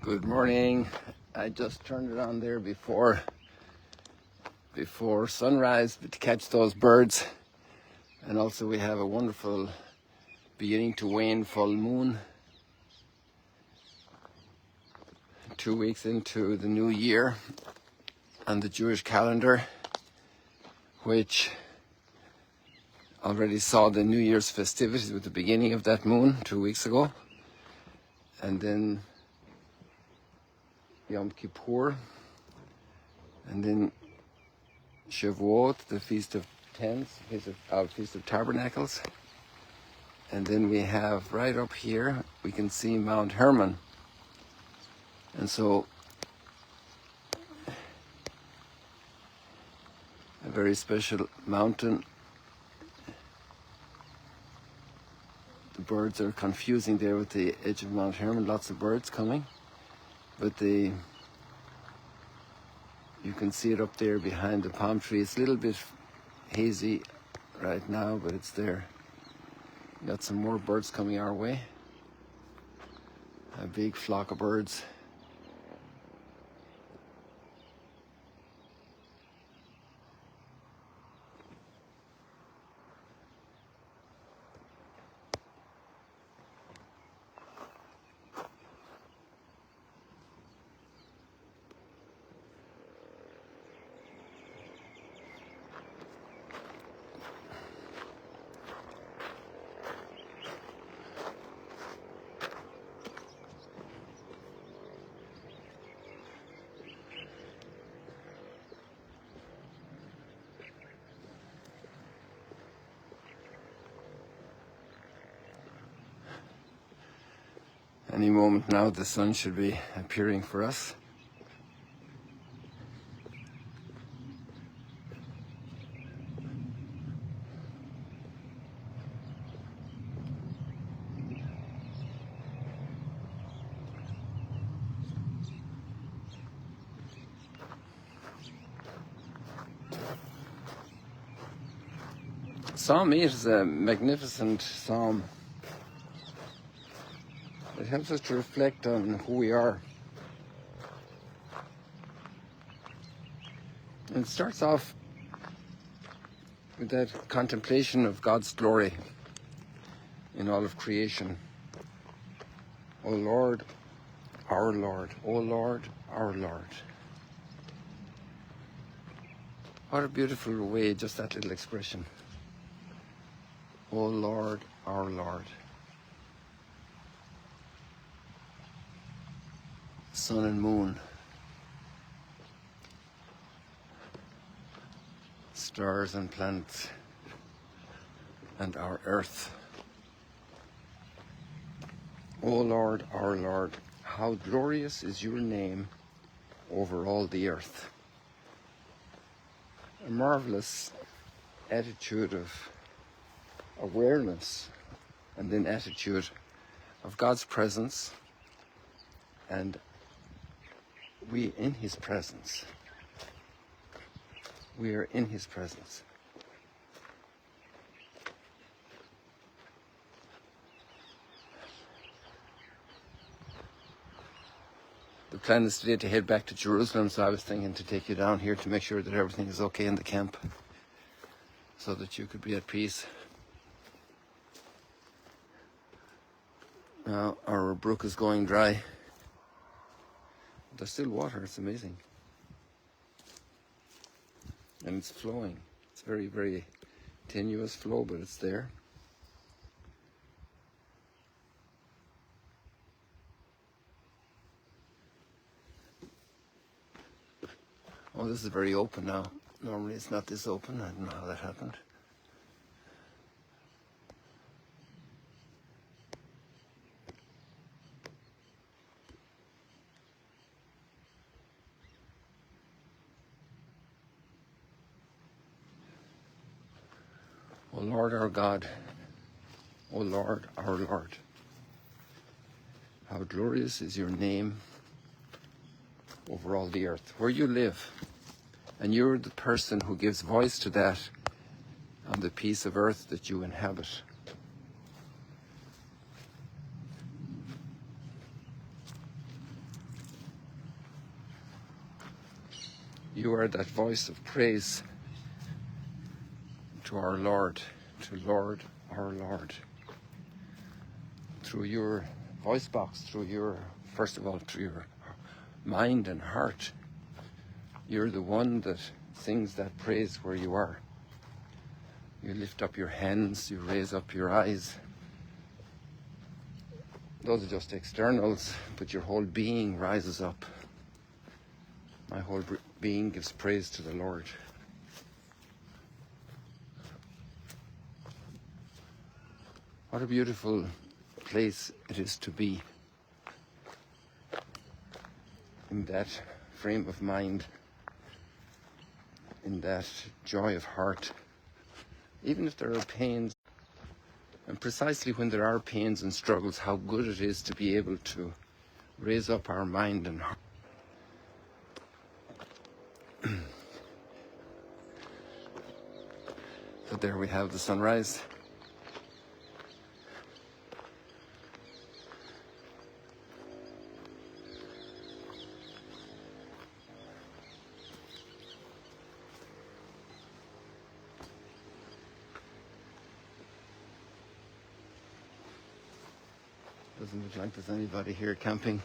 Good morning. I just turned it on there before sunrise to catch those birds. And also we have a wonderful beginning to wane full moon. 2 weeks into the new year on the Jewish calendar, which already saw the New Year's festivities with the beginning of that moon 2 weeks ago. And then Yom Kippur, and then Shavuot, the Feast of Tents, Feast of Tabernacles. And then we have right up here, we can see Mount Hermon. And so a very special mountain. The birds are confusing there with the edge of Mount Hermon, lots of birds coming. But you can see it up there behind the palm tree. It's a little bit hazy right now, but it's there. Got some more birds coming our way. A big flock of birds. Any moment now the sun should be appearing for us. Psalm 8 is a magnificent psalm. It helps us to reflect on who we are. And it starts off with that contemplation of God's glory in all of creation. O Lord, our Lord. O Lord, our Lord. What a beautiful way, just that little expression. O Lord, our Lord. Sun and moon, stars and planets, and our earth. O Lord, our Lord, how glorious is your name over all the earth. A marvelous attitude of awareness and then attitude of God's presence, and we in his presence. We are in his presence. The plan is today to head back to Jerusalem, so I was thinking to take you down here to make sure that everything is okay in the camp, so that you could be at peace. Now our brook is going dry. There's still water, it's amazing. And it's flowing. It's very, very tenuous flow, but it's there. Oh, this is very open now. Normally it's not this open. I don't know how that happened. O Lord our God, O Lord our Lord, how glorious is your name over all the earth, where you live, and you're the person who gives voice to that on the piece of earth that you inhabit. You are that voice of praise to our Lord, to Lord, our Lord. Through your voice box, first of all, through your mind and heart. You're the one that sings that praise where you are. You lift up your hands, you raise up your eyes. Those are just externals, but your whole being rises up. My whole being gives praise to the Lord. What a beautiful place it is to be in that frame of mind, in that joy of heart, even if there are pains. And precisely when there are pains and struggles, how good it is to be able to raise up our mind and heart. So there we have the sunrise. Doesn't look like there's anybody here camping.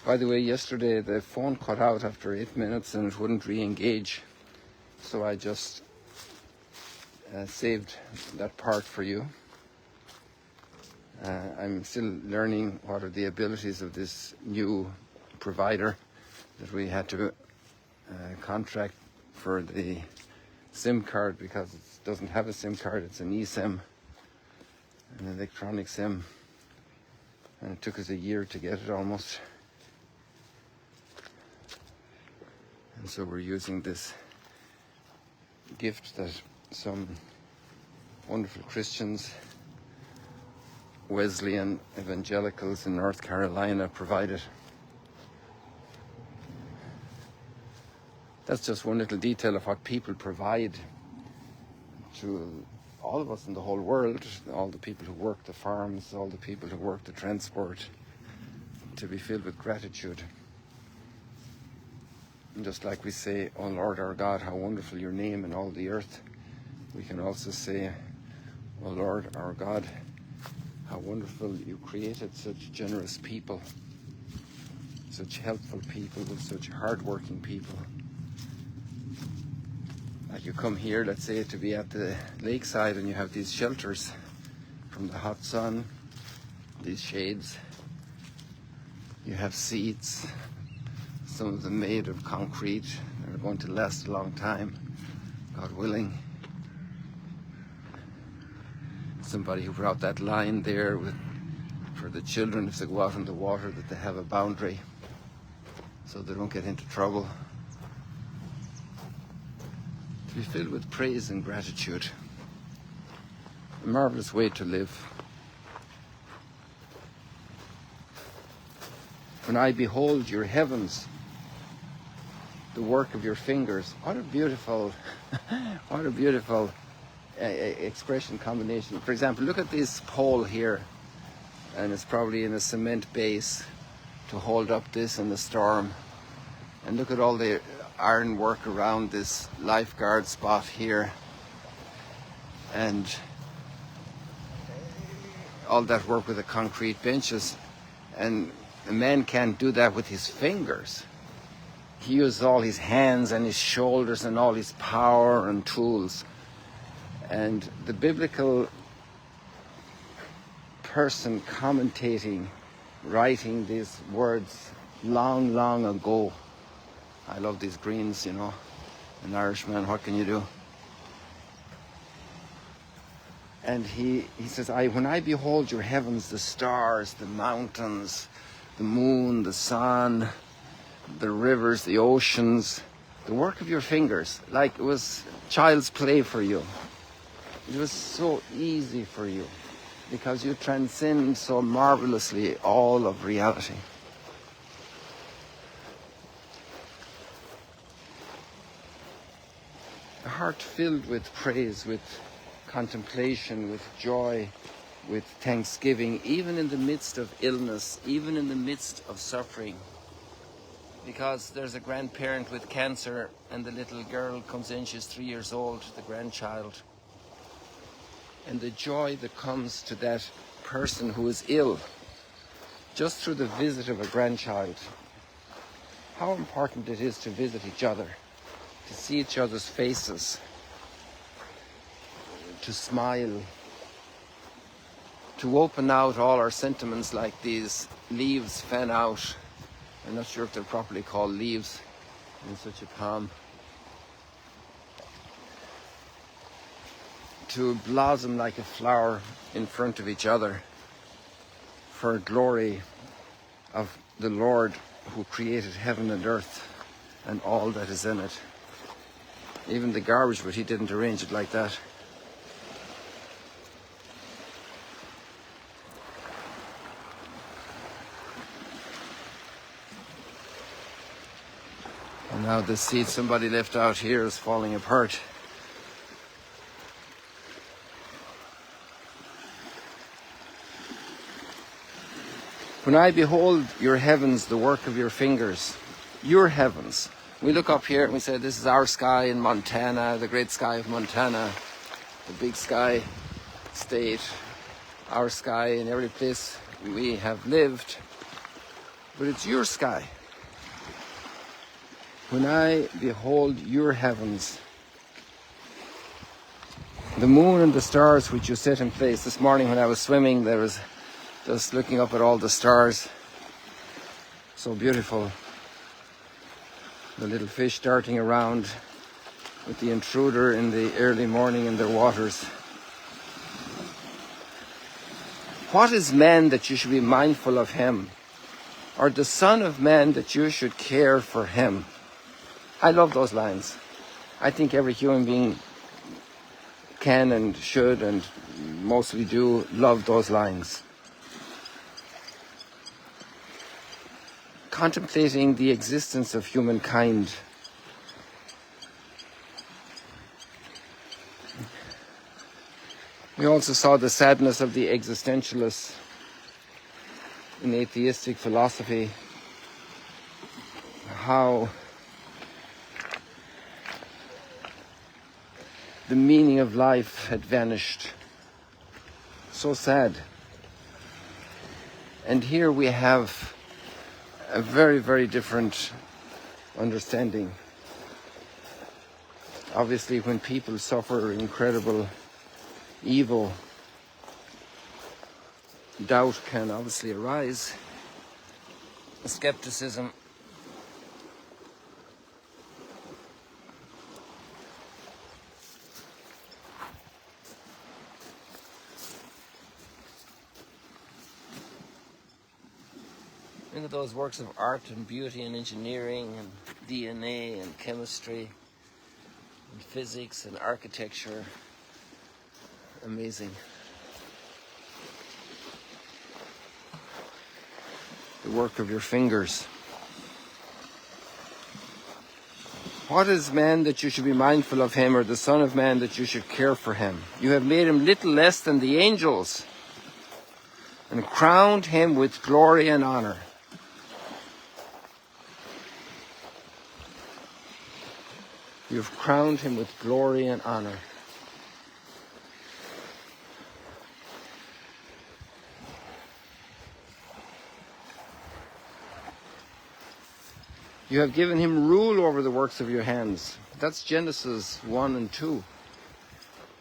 By the way, yesterday the phone cut out after 8 minutes and it wouldn't re-engage. So I just saved that part for you. I'm still learning what are the abilities of this new provider that we had to contract for the SIM card, because it doesn't have a SIM card, it's an eSIM, an electronic SIM, and it took us a year to get it almost. And so we're using this gift that some wonderful Christians, Wesleyan evangelicals in North Carolina provided. That's just one little detail of what people provide to all of us in the whole world, all the people who work the farms, all the people who work the transport, to be filled with gratitude. And just like we say, "Oh Lord our God, how wonderful your name in all the earth," we can also say, "Oh Lord our God, how wonderful you created such generous people, such helpful people, such hard-working people." Like you come here, let's say, to be at the lakeside, and you have these shelters from the hot sun, these shades. You have seats, some of them made of concrete. They're going to last a long time, God willing. Somebody who brought that line there for the children, if they go out in the water, that they have a boundary so they don't get into trouble. To be filled with praise and gratitude. A marvelous way to live. When I behold your heavens, the work of your fingers. What a beautiful, what a beautiful expression combination. For example, look at this pole here, and it's probably in a cement base to hold up this in the storm. And look at all the iron work around this lifeguard spot here, and all that work with the concrete benches. And a man can't do that with his fingers. He uses all his hands and his shoulders and all his power and tools. And the biblical person commentating, writing these words long, long ago. I love these greens, you know. An Irishman, what can you do? And he says, when I behold your heavens, the stars, the mountains, the moon, the sun, the rivers, the oceans, the work of your fingers, like it was child's play for you. It was so easy for you because you transcend so marvelously all of reality. A heart filled with praise, with contemplation, with joy, with thanksgiving, even in the midst of illness, even in the midst of suffering. Because there's a grandparent with cancer and the little girl comes in, she's 3 years old, the grandchild. And the joy that comes to that person who is ill, just through the visit of a grandchild. How important it is to visit each other, to see each other's faces, to smile, to open out all our sentiments like these leaves fan out. I'm not sure if they're properly called leaves in such a palm. To blossom like a flower in front of each other for glory of the Lord who created heaven and earth and all that is in it. Even the garbage, but he didn't arrange it like that. And now the seat somebody left out here is falling apart. When I behold your heavens, the work of your fingers, your heavens. We look up here and we say, this is our sky in Montana, the great sky of Montana, the big sky state, our sky in every place we have lived. But it's your sky. When I behold your heavens, the moon and the stars which you set in place. This morning when I was swimming, there was just looking up at all the stars. So beautiful. The little fish darting around with the intruder in the early morning in their waters. What is man that you should be mindful of him? Or the Son of Man that you should care for him? I love those lines. I think every human being can and should and mostly do love those lines. Contemplating the existence of humankind. We also saw the sadness of the existentialists in atheistic philosophy, how the meaning of life had vanished. So sad. And here we have a very, very different understanding. Obviously, when people suffer incredible evil, doubt can obviously arise, skepticism. Look at those works of art and beauty and engineering and DNA and chemistry and physics and architecture. Amazing. The work of your fingers. What is man that you should be mindful of him, or the Son of Man that you should care for him? You have made him little less than the angels and crowned him with glory and honor. You've crowned him with glory and honor. You have given him rule over the works of your hands. That's Genesis 1 and 2.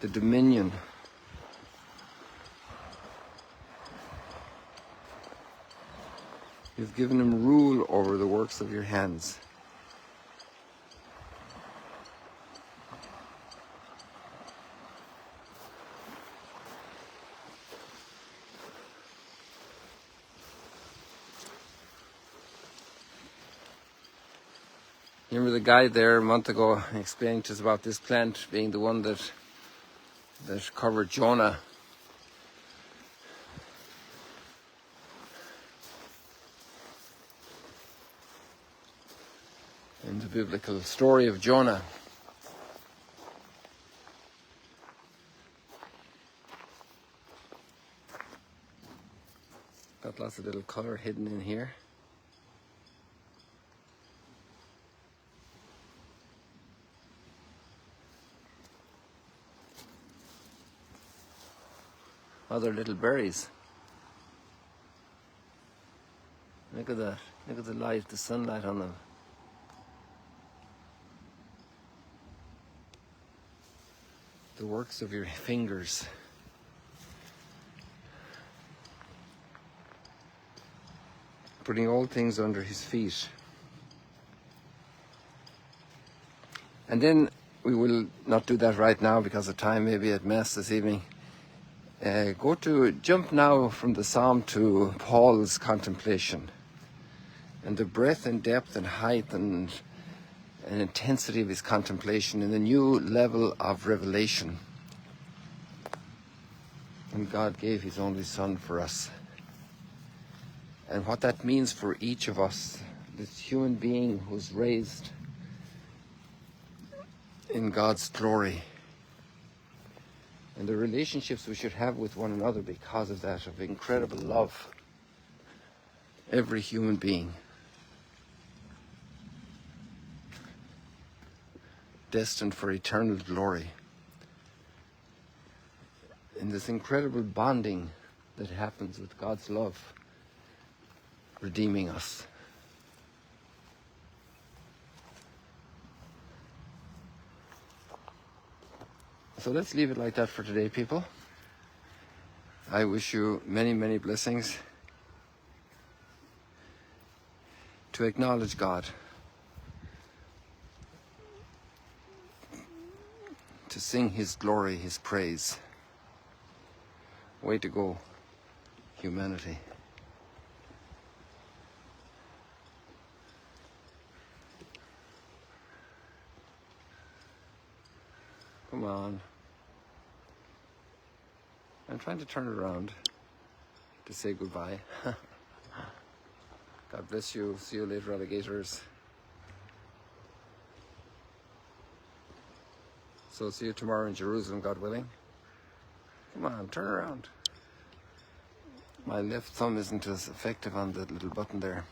The dominion. You've given him rule over the works of your hands. Remember the guy there a month ago explaining to us about this plant being the one that covered Jonah. In the biblical story of Jonah. lots of little color hidden in here. Other little berries. Look at that. Look at the light, the sunlight on them. The works of your fingers. Putting all things under his feet. And then we will not do that right now because the time may be at Mass this evening. Jump now from the Psalm to Paul's contemplation and the breadth and depth and height and intensity of his contemplation and the new level of revelation. And God gave his only Son for us. And what that means for each of us, this human being who's raised in God's glory. And the relationships we should have with one another because of that, of incredible love. Every human being. Destined for eternal glory. And this incredible bonding that happens with God's love redeeming us. So let's leave it like that for today, people. I wish you many, many blessings. To acknowledge God. To sing his glory, his praise. Way to go, humanity. Come on. I'm trying to turn it around to say goodbye. God bless you. See you later, alligators. So see you tomorrow in Jerusalem, God willing. Come on, turn around. My left thumb isn't as effective on the little button there.